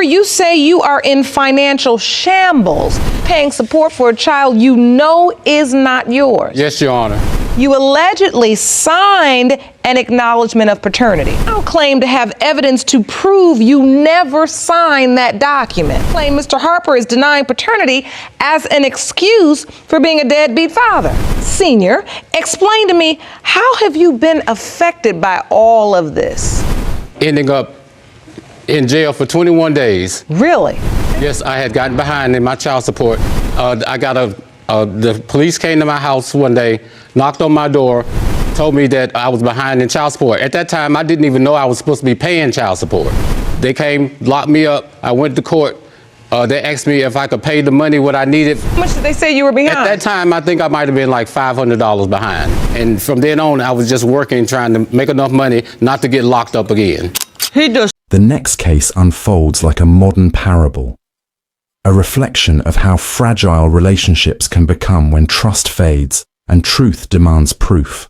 you say you are in financial shambles, paying support for a child you know is not yours. Yes, Your Honor. You allegedly signed an acknowledgement of paternity. You claim to have evidence to prove you never signed that document. Claim Mr. Harper is denying paternity as an excuse for being a deadbeat father. Senior, explain to me, how have you been affected by all of this? Ending up in jail for 21 days. Really? Yes, I had gotten behind in my child support. The police came to my house one day, knocked on my door, told me that I was behind in child support. At that time, I didn't even know I was supposed to be paying child support. They came, locked me up. I went to court. They asked me if I could pay the money what I needed. How much did they say you were behind? At that time, I think I might have been like $500 behind. And from then on, I was just working, trying to make enough money not to get locked up again. The next case unfolds like a modern parable, a reflection of how fragile relationships can become when trust fades and truth demands proof.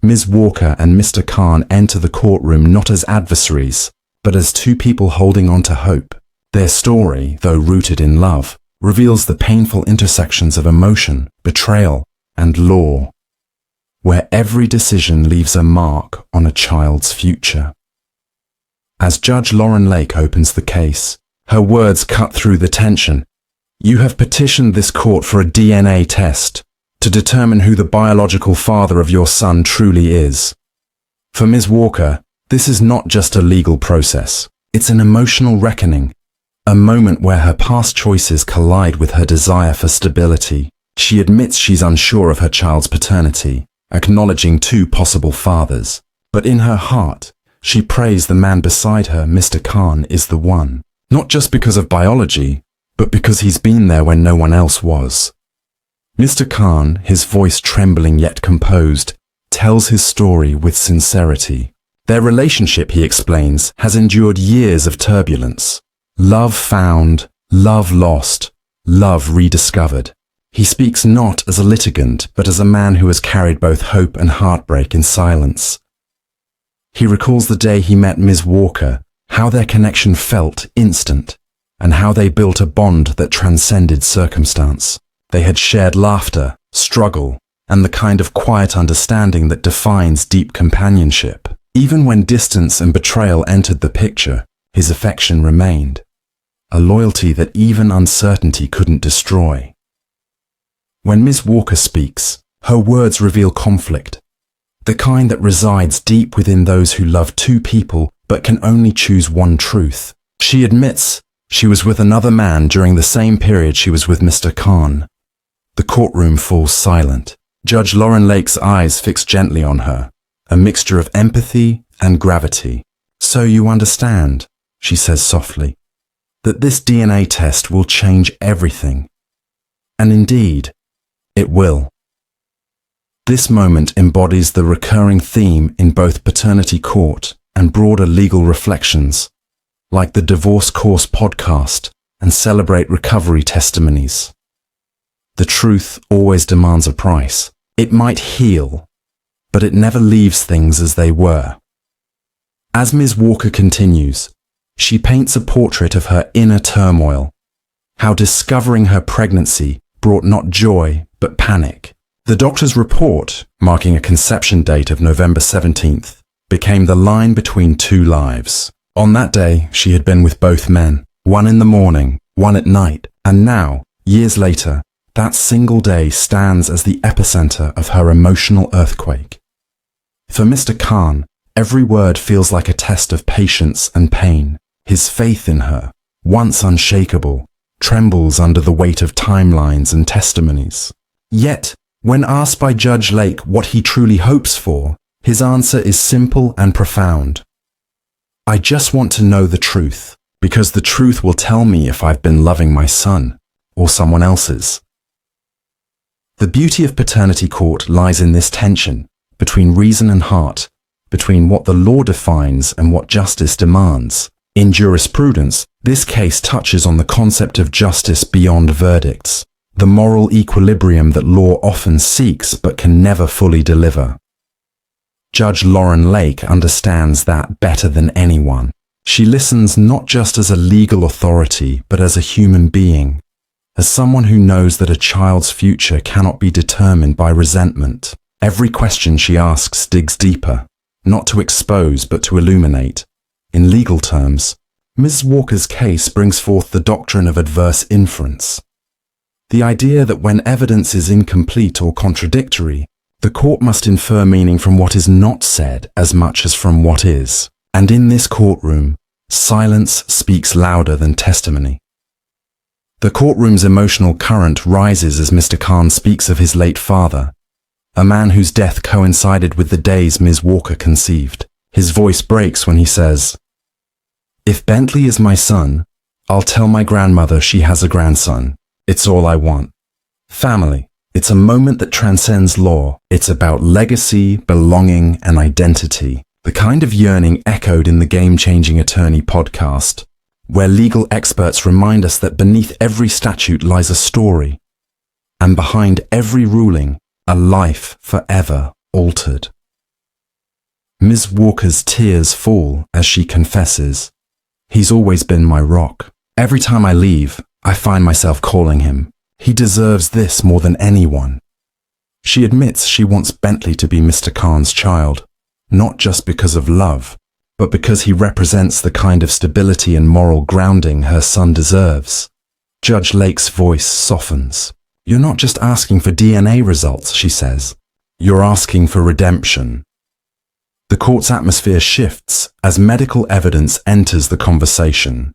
Ms. Walker and Mr. Khan enter the courtroom not as adversaries, but as two people holding on to hope. Their story, though rooted in love, reveals the painful intersections of emotion, betrayal, and law, where every decision leaves a mark on a child's future. As Judge Lauren Lake opens the case, her words cut through the tension. You have petitioned this court for a DNA test to determine who the biological father of your son truly is. For Ms. Walker, this is not just a legal process. It's an emotional reckoning, a moment where her past choices collide with her desire for stability. She admits she's unsure of her child's paternity, acknowledging two possible fathers. But in her heart, she prays the man beside her, Mr. Khan, is the one. Not just because of biology, but because he's been there when no one else was. Mr. Khan, his voice trembling yet composed, tells his story with sincerity. Their relationship, he explains, has endured years of turbulence. Love found, love lost, love rediscovered. He speaks not as a litigant, but as a man who has carried both hope and heartbreak in silence. He recalls the day he met Ms. Walker, how their connection felt instant, and how they built a bond that transcended circumstance. They had shared laughter, struggle, and the kind of quiet understanding that defines deep companionship. Even when distance and betrayal entered the picture, his affection remained, a loyalty that even uncertainty couldn't destroy. When Ms. Walker speaks, her words reveal conflict, the kind that resides deep within those who love two people but can only choose one truth. She admits she was with another man during the same period she was with Mr. Khan. The courtroom falls silent. Judge Lauren Lake's eyes fix gently on her, a mixture of empathy and gravity. So you understand, she says softly, that this DNA test will change everything. And indeed, it will. This moment embodies the recurring theme in both paternity court and broader legal reflections, like the Divorce Course podcast and Celebrate Recovery testimonies. The truth always demands a price. It might heal, but it never leaves things as they were. As Ms. Walker continues, she paints a portrait of her inner turmoil, how discovering her pregnancy brought not joy but panic. The doctor's report, marking a conception date of November 17th, became the line between two lives. On that day, she had been with both men, one in the morning, one at night, and now, years later, that single day stands as the epicenter of her emotional earthquake. For Mr. Khan, every word feels like a test of patience and pain. His faith in her, once unshakable, trembles under the weight of timelines and testimonies. Yet, when asked by Judge Lake what he truly hopes for, his answer is simple and profound. I just want to know the truth, because the truth will tell me if I've been loving my son or someone else's. The beauty of paternity court lies in this tension between reason and heart, between what the law defines and what justice demands. In jurisprudence, this case touches on the concept of justice beyond verdicts, the moral equilibrium that law often seeks but can never fully deliver. Judge Lauren Lake understands that better than anyone. She listens not just as a legal authority, but as a human being, as someone who knows that a child's future cannot be determined by resentment. Every question she asks digs deeper, not to expose but to illuminate. In legal terms, Ms. Walker's case brings forth the doctrine of adverse inference. The idea that when evidence is incomplete or contradictory, the court must infer meaning from what is not said as much as from what is. And in this courtroom, silence speaks louder than testimony. The courtroom's emotional current rises as Mr. Khan speaks of his late father, a man whose death coincided with the days Ms. Walker conceived. His voice breaks when he says, "If Bentley is my son, I'll tell my grandmother she has a grandson. It's all I want. Family. It's a moment that transcends law. It's about legacy, belonging, and identity. The kind of yearning echoed in the Game-Changing Attorney podcast, where legal experts remind us that beneath every statute lies a story, and behind every ruling, a life forever altered." Ms. Walker's tears fall as she confesses, "He's always been my rock. Every time I leave, I find myself calling him. He deserves this more than anyone." She admits she wants Bentley to be Mr. Khan's child, not just because of love, but because he represents the kind of stability and moral grounding her son deserves. Judge Lake's voice softens. "You're not just asking for DNA results," she says. "You're asking for redemption." The court's atmosphere shifts as medical evidence enters the conversation.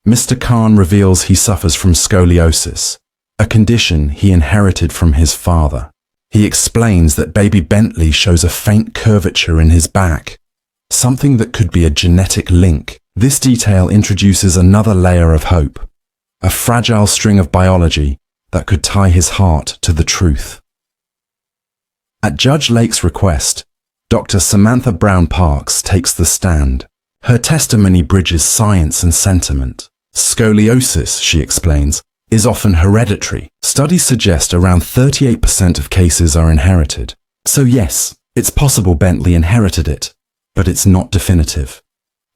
Mr. Khan reveals he suffers from scoliosis, a condition he inherited from his father. He explains that baby Bentley shows a faint curvature in his back, something that could be a genetic link. This detail introduces another layer of hope, a fragile string of biology that could tie his heart to the truth. At Judge Lake's request, Dr. Samantha Brown Parks takes the stand. Her testimony bridges science and sentiment. Scoliosis, she explains, is often hereditary. Studies suggest around 38% of cases are inherited. So yes, it's possible Bentley inherited it, but it's not definitive.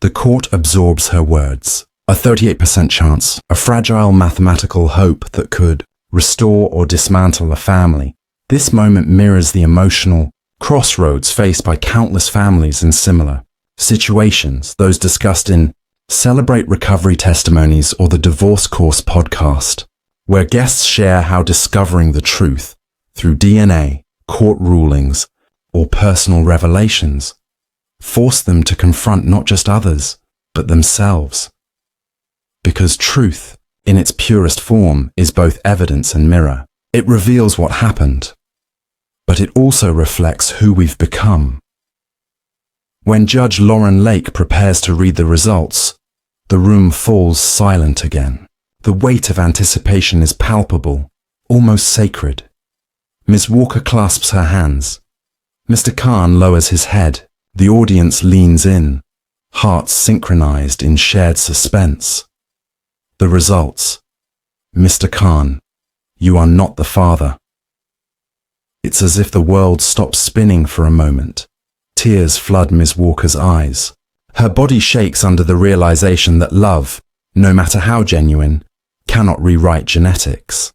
The court absorbs her words. A 38% chance, a fragile mathematical hope that could restore or dismantle a family. This moment mirrors the emotional crossroads faced by countless families in similar situations, those discussed in Celebrate Recovery Testimonies or the Divorce Course podcast, where guests share how discovering the truth through DNA, court rulings, or personal revelations force them to confront not just others, but themselves. Because truth, in its purest form, is both evidence and mirror. It reveals what happened, but it also reflects who we've become. When Judge Lauren Lake prepares to read the results, the room falls silent again. The weight of anticipation is palpable, almost sacred. Ms. Walker clasps her hands. Mr. Khan lowers his head. The audience leans in, hearts synchronized in shared suspense. The results. Mr. Khan, you are not the father. It's as if the world stops spinning for a moment. Tears flood Ms. Walker's eyes. Her body shakes under the realization that love, no matter how genuine, cannot rewrite genetics.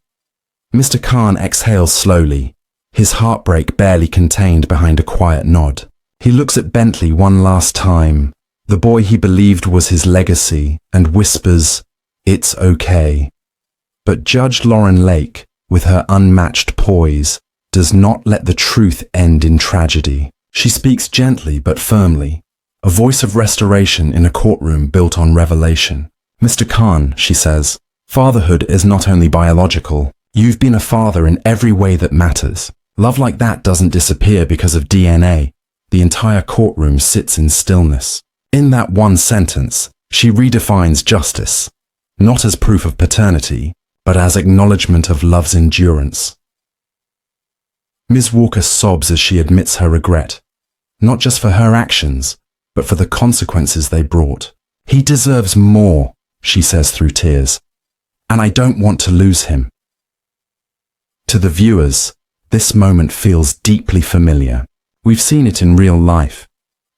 Mr. Khan exhales slowly, his heartbreak barely contained behind a quiet nod. He looks at Bentley one last time, the boy he believed was his legacy, and whispers, "It's okay." But Judge Lauren Lake, with her unmatched poise, does not let the truth end in tragedy. She speaks gently but firmly, a voice of restoration in a courtroom built on revelation. "Mr. Khan," she says, "fatherhood is not only biological. You've been a father in every way that matters. Love like that doesn't disappear because of DNA." The entire courtroom sits in stillness. In that one sentence, she redefines justice, not as proof of paternity, but as acknowledgement of love's endurance. Ms. Walker sobs as she admits her regret, not just for her actions, but for the consequences they brought. "He deserves more," she says through tears, "and I don't want to lose him." To the viewers, this moment feels deeply familiar. We've seen it in real life,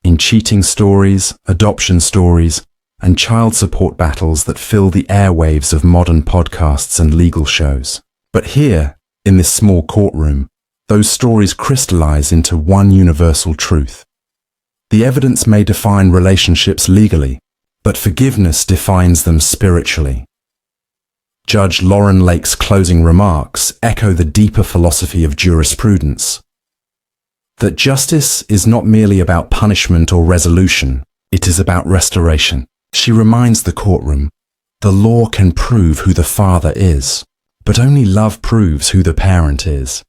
in cheating stories, adoption stories, and child support battles that fill the airwaves of modern podcasts and legal shows. But here, in this small courtroom, those stories crystallize into one universal truth. The evidence may define relationships legally, but forgiveness defines them spiritually. Judge Lauren Lake's closing remarks echo the deeper philosophy of jurisprudence. That justice is not merely about punishment or resolution, it is about restoration. She reminds the courtroom, the law can prove who the father is, but only love proves who the parent is.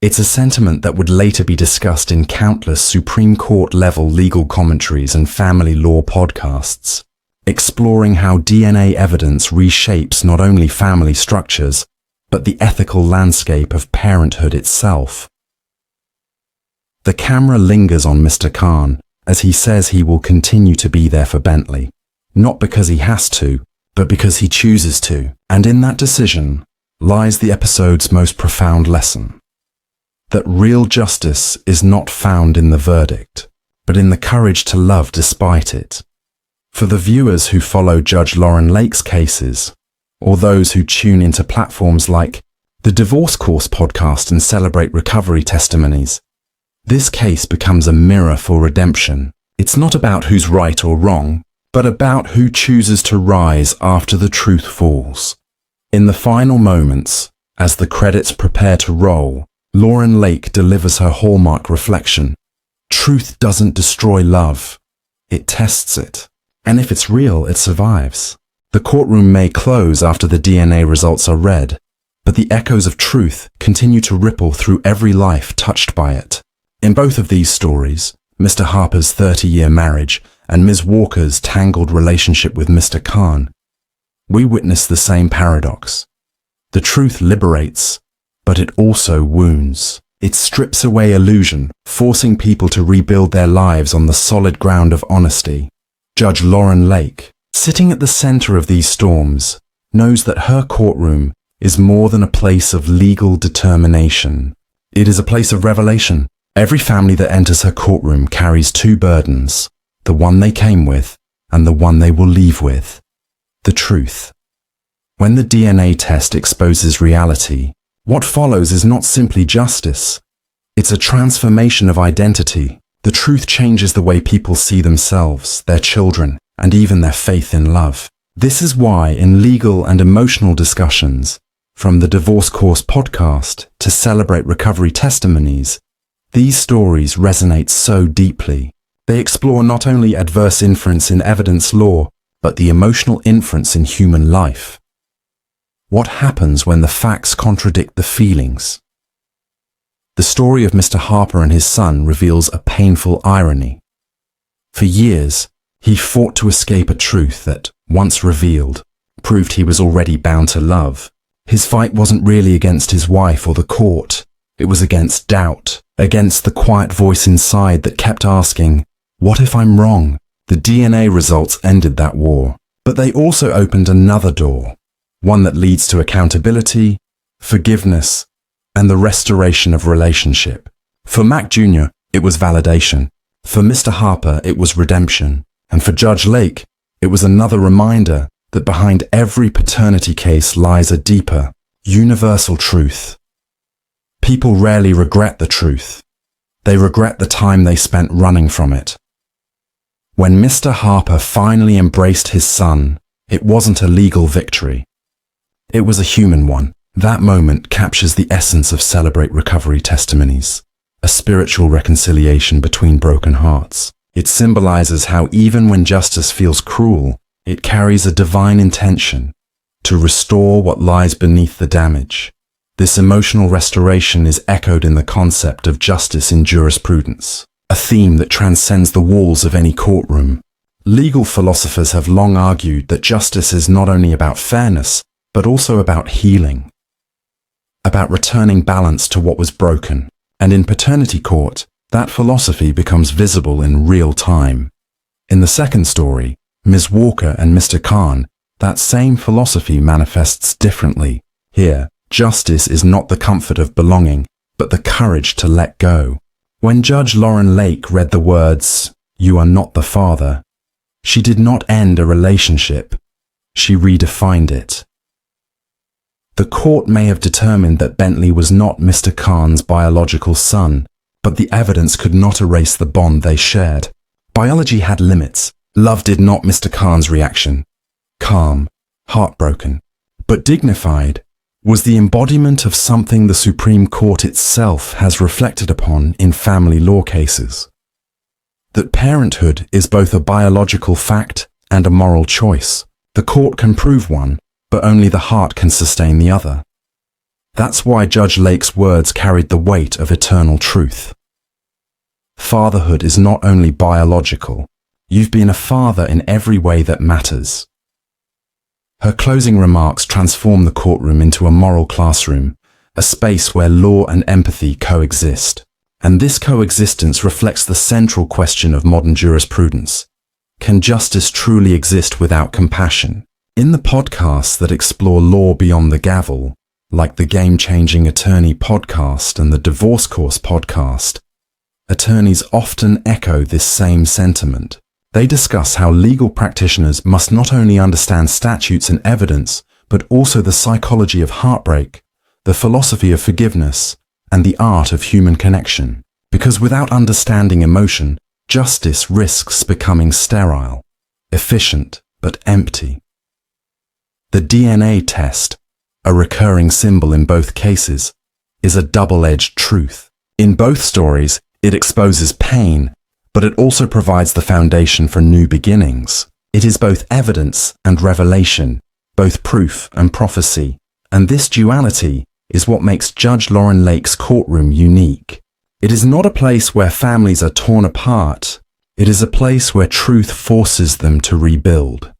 It's a sentiment that would later be discussed in countless Supreme Court-level legal commentaries and family law podcasts, exploring how DNA evidence reshapes not only family structures, but the ethical landscape of parenthood itself. The camera lingers on Mr. Khan as he says he will continue to be there for Bentley, not because he has to, but because he chooses to. And in that decision lies the episode's most profound lesson. That real justice is not found in the verdict, but in the courage to love despite it. For the viewers who follow Judge Lauren Lake's cases, or those who tune into platforms like the Divorce Course podcast and celebrate recovery testimonies, this case becomes a mirror for redemption. It's not about who's right or wrong, but about who chooses to rise after the truth falls. In the final moments, as the credits prepare to roll, Lauren Lake delivers her hallmark reflection. Truth doesn't destroy love. It tests it. And if it's real, it survives. The courtroom may close after the DNA results are read, but the echoes of truth continue to ripple through every life touched by it. In both of these stories, Mr. Harper's 30-year marriage and Ms. Walker's tangled relationship with Mr. Khan, we witness the same paradox. The truth liberates, but it also wounds. It strips away illusion, forcing people to rebuild their lives on the solid ground of honesty. Judge Lauren Lake, sitting at the center of these storms, knows that her courtroom is more than a place of legal determination. It is a place of revelation. Every family that enters her courtroom carries two burdens, the one they came with and the one they will leave with. The truth. When the DNA test exposes reality, what follows is not simply justice. It's a transformation of identity. The truth changes the way people see themselves, their children, and even their faith in love. This is why in legal and emotional discussions, from the Divorce Course podcast to Celebrate Recovery testimonies, these stories resonate so deeply. They explore not only adverse inference in evidence law, but the emotional inference in human life. What happens when the facts contradict the feelings? The story of Mr. Harper and his son reveals a painful irony. For years, he fought to escape a truth that, once revealed, proved he was already bound to love. His fight wasn't really against his wife or the court. It was against doubt, against the quiet voice inside that kept asking, what if I'm wrong? The DNA results ended that war, but they also opened another door, one that leads to accountability, forgiveness, and the restoration of relationship. For Mac Jr., it was validation. For Mr. Harper, it was redemption. And for Judge Lake, it was another reminder that behind every paternity case lies a deeper, universal truth. People rarely regret the truth. They regret the time they spent running from it. When Mr. Harper finally embraced his son, it wasn't a legal victory. It was a human one. That moment captures the essence of Celebrate Recovery testimonies, a spiritual reconciliation between broken hearts. It symbolizes how even when justice feels cruel, it carries a divine intention to restore what lies beneath the damage. This emotional restoration is echoed in the concept of justice in jurisprudence, a theme that transcends the walls of any courtroom. Legal philosophers have long argued that justice is not only about fairness, but also about healing, about returning balance to what was broken. And in paternity court, that philosophy becomes visible in real time. In the second story, Ms. Walker and Mr. Khan, that same philosophy manifests differently. Here, justice is not the comfort of belonging, but the courage to let go. When Judge Lauren Lake read the words, "You are not the father," She did not end a relationship. She redefined it. The court may have determined that Bentley was not Mr. Khan's biological son, but the evidence could not erase the bond they shared. Biology had limits. Love did not. Mr. Khan's reaction, calm, heartbroken, but dignified, was the embodiment of something the Supreme Court itself has reflected upon in family law cases. That parenthood is both a biological fact and a moral choice. The court can prove one, but only the heart can sustain the other. That's why Judge Lake's words carried the weight of eternal truth. Fatherhood is not only biological. You've been a father in every way that matters. Her closing remarks transform the courtroom into a moral classroom, a space where law and empathy coexist. And this coexistence reflects the central question of modern jurisprudence. Can justice truly exist without compassion? In the podcasts that explore law beyond the gavel, like the Game Changing Attorney podcast and the Divorce Course podcast, attorneys often echo this same sentiment. They discuss how legal practitioners must not only understand statutes and evidence, but also the psychology of heartbreak, the philosophy of forgiveness, and the art of human connection. Because without understanding emotion, justice risks becoming sterile, efficient, but empty. The DNA test, a recurring symbol in both cases, is a double-edged truth. In both stories, it exposes pain, but it also provides the foundation for new beginnings. It is both evidence and revelation, both proof and prophecy, and this duality is what makes Judge Lauren Lake's courtroom unique. It is not a place where families are torn apart. It is a place where truth forces them to rebuild.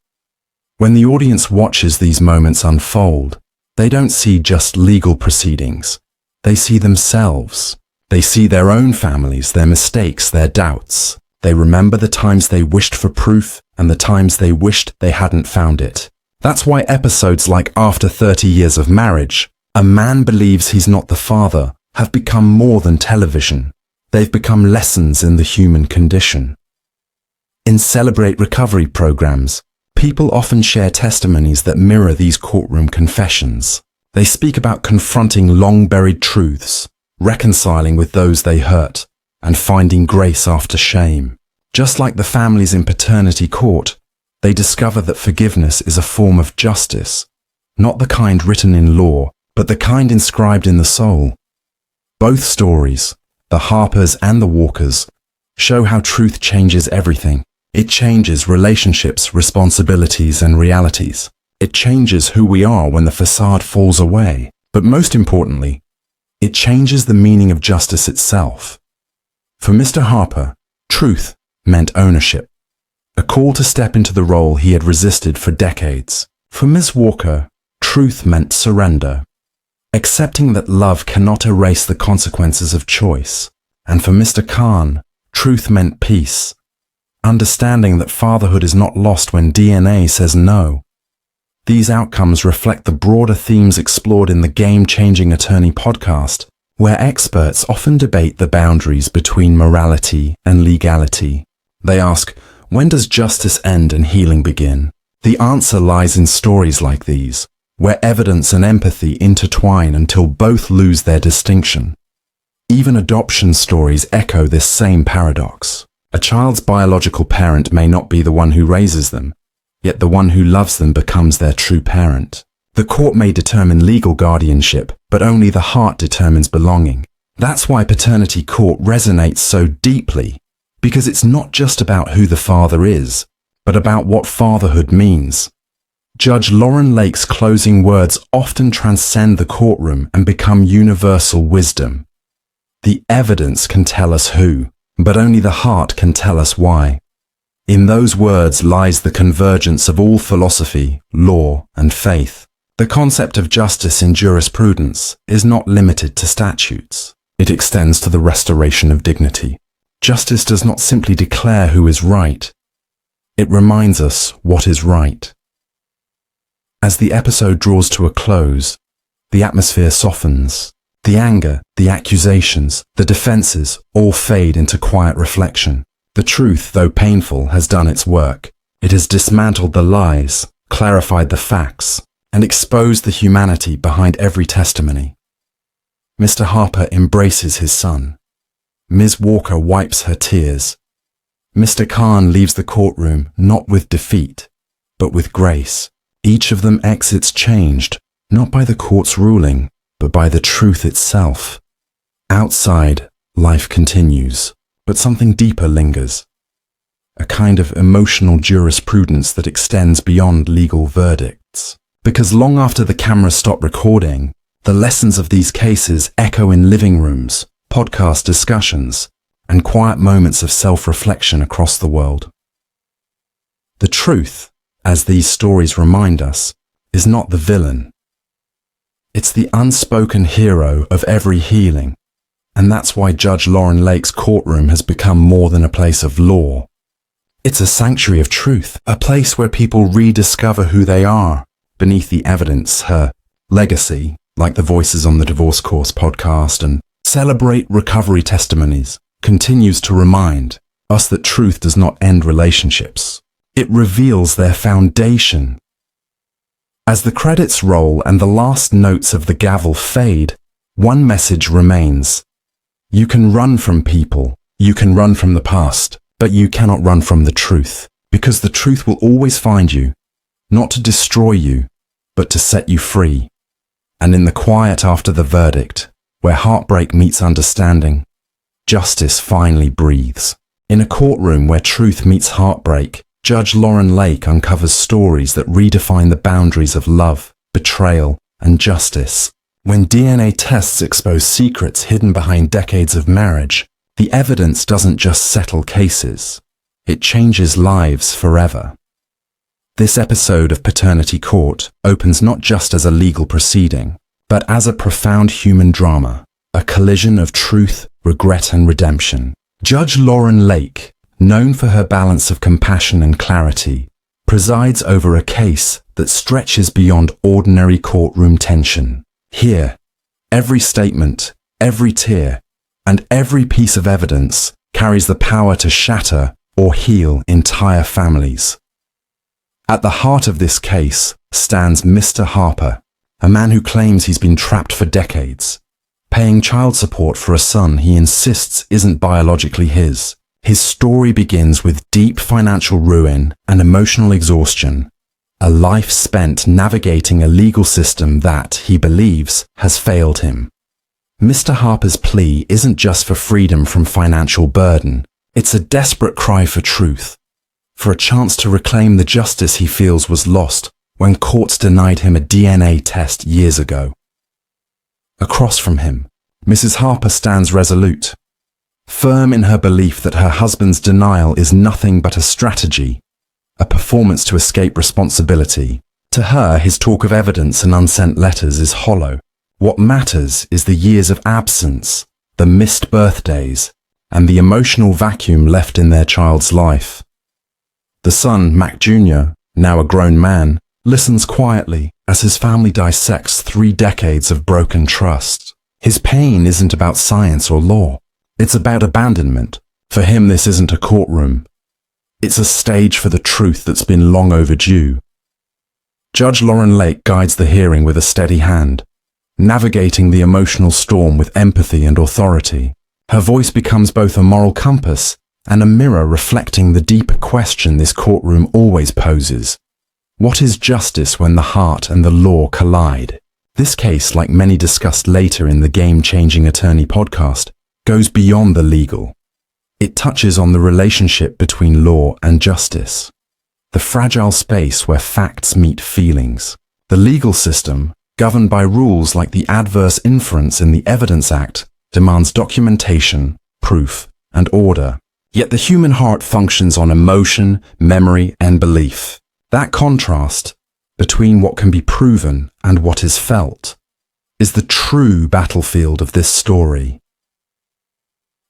When the audience watches these moments unfold, they don't see just legal proceedings. They see themselves. They see their own families, their mistakes, their doubts. They remember the times they wished for proof and the times they wished they hadn't found it. That's why episodes like After 30 Years of Marriage, A Man Believes He's Not the Father, have become more than television. They've become lessons in the human condition. In Celebrate Recovery programs, people often share testimonies that mirror these courtroom confessions. They speak about confronting long-buried truths, reconciling with those they hurt, and finding grace after shame. Just like the families in paternity court, they discover that forgiveness is a form of justice, not the kind written in law, but the kind inscribed in the soul. Both stories, the Harpers and the Walkers, show how truth changes everything. It changes relationships, responsibilities, and realities. It changes who we are when the facade falls away. But most importantly, it changes the meaning of justice itself. For Mr. Harper, truth meant ownership, a call to step into the role he had resisted for decades. For Ms. Walker, truth meant surrender, accepting that love cannot erase the consequences of choice. And for Mr. Khan, truth meant peace, understanding that fatherhood is not lost when DNA says no. These outcomes reflect the broader themes explored in the Game Changing Attorney podcast, where experts often debate the boundaries between morality and legality. They ask, when does justice end and healing begin? The answer lies in stories like these, where evidence and empathy intertwine until both lose their distinction. Even adoption stories echo this same paradox. A child's biological parent may not be the one who raises them, yet the one who loves them becomes their true parent. The court may determine legal guardianship, but only the heart determines belonging. That's why paternity court resonates so deeply, because it's not just about who the father is, but about what fatherhood means. Judge Lauren Lake's closing words often transcend the courtroom and become universal wisdom. The evidence can tell us who, but only the heart can tell us why. In those words lies the convergence of all philosophy, law, and faith. The concept of justice in jurisprudence is not limited to statutes. It extends to the restoration of dignity. Justice does not simply declare who is right. It reminds us what is right. As the episode draws to a close, the atmosphere softens. The anger, the accusations, the defenses all fade into quiet reflection. The truth, though painful, has done its work. It has dismantled the lies, clarified the facts, and exposed the humanity behind every testimony. Mr. Harper embraces his son. Ms. Walker wipes her tears. Mr. Khan leaves the courtroom not with defeat, but with grace. Each of them exits changed, not by the court's ruling, but by the truth itself. Outside, life continues, but something deeper lingers. A kind of emotional jurisprudence that extends beyond legal verdicts. Because long after the cameras stop recording, the lessons of these cases echo in living rooms, podcast discussions, and quiet moments of self-reflection across the world. The truth, as these stories remind us, is not the villain. It's the unspoken hero of every healing, and that's why Judge Lauren Lake's courtroom has become more than a place of law. It's a sanctuary of truth, a place where people rediscover who they are beneath the evidence, her legacy, like the Voices on the Divorce Course podcast, and celebrate recovery testimonies, continues to remind us that truth does not end relationships. It reveals their foundation. As the credits roll and the last notes of the gavel fade, one message remains. You can run from people, you can run from the past, but you cannot run from the truth, because the truth will always find you, not to destroy you, but to set you free. And in the quiet after the verdict, where heartbreak meets understanding, justice finally breathes. In a courtroom where truth meets heartbreak, Judge Lauren Lake uncovers stories that redefine the boundaries of love, betrayal, and justice. When DNA tests expose secrets hidden behind decades of marriage, the evidence doesn't just settle cases. It changes lives forever. This episode of Paternity Court opens not just as a legal proceeding, but as a profound human drama, a collision of truth, regret, and redemption. Judge Lauren Lake, known for her balance of compassion and clarity, presides over a case that stretches beyond ordinary courtroom tension. Here, every statement, every tear, and every piece of evidence carries the power to shatter or heal entire families. At the heart of this case stands Mr. Harper, a man who claims he's been trapped for decades, paying child support for a son he insists isn't biologically his. His story begins with deep financial ruin and emotional exhaustion, a life spent navigating a legal system that, he believes, has failed him. Mr. Harper's plea isn't just for freedom from financial burden. It's a desperate cry for truth, for a chance to reclaim the justice he feels was lost when courts denied him a DNA test years ago. Across from him, Mrs. Harper stands resolute, firm in her belief that her husband's denial is nothing but a strategy, a performance to escape responsibility. To her, his talk of evidence and unsent letters is hollow. What matters is the years of absence, the missed birthdays, and the emotional vacuum left in their child's life. The son, Mac Jr., now a grown man, listens quietly as his family dissects 3 decades of broken trust. His pain isn't about science or law. It's about abandonment. For him, this isn't a courtroom. It's a stage for the truth that's been long overdue. Judge Lauren Lake guides the hearing with a steady hand, navigating the emotional storm with empathy and authority. Her voice becomes both a moral compass and a mirror reflecting the deeper question this courtroom always poses. What is justice when the heart and the law collide? This case, like many discussed later in the Game Changing Attorney podcast, goes beyond the legal. It touches on the relationship between law and justice, the fragile space where facts meet feelings. The legal system, governed by rules like the Adverse Inference in the Evidence Act, demands documentation, proof, and order. Yet the human heart functions on emotion, memory, and belief. That contrast between what can be proven and what is felt is the true battlefield of this story.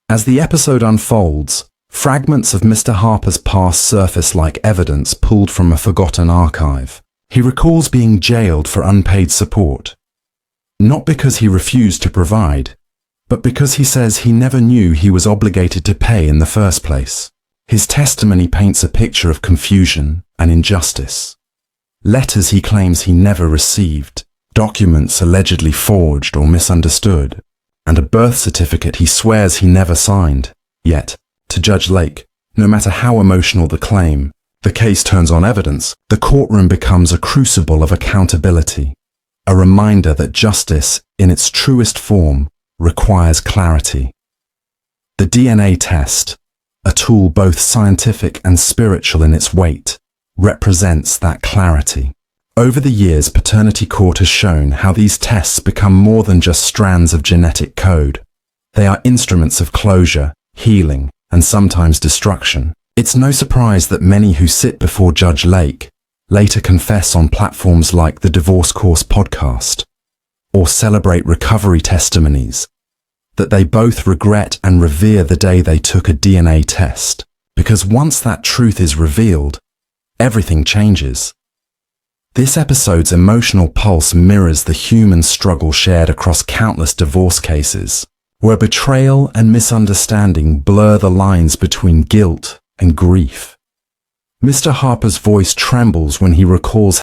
As the episode unfolds, fragments of Mr. Harper's past surface like evidence pulled from a forgotten archive. He recalls being jailed for unpaid support, not because he refused to provide, but because he says he never knew he was obligated to pay in the first place. His testimony paints a picture of confusion and injustice. Letters he claims he never received, documents allegedly forged or misunderstood, and a birth certificate he swears he never signed. Yet, to Judge Lake, no matter how emotional the claim, the case turns on evidence. The courtroom becomes a crucible of accountability, a reminder that justice, in its truest form, requires clarity. The DNA test, a tool both scientific and spiritual in its weight, represents that clarity. Over the years, paternity court has shown how these tests become more than just strands of genetic code. They are instruments of closure, healing, and sometimes destruction. It's no surprise that many who sit before Judge Lake later confess on platforms like the Divorce Course podcast or celebrate recovery testimonies that they both regret and revere the day they took a DNA test, because once that truth is revealed, everything changes. This episode's emotional pulse mirrors the human struggle shared across countless divorce cases, where betrayal and misunderstanding blur the lines between guilt and grief. Mr. Harper's voice trembles when he recalls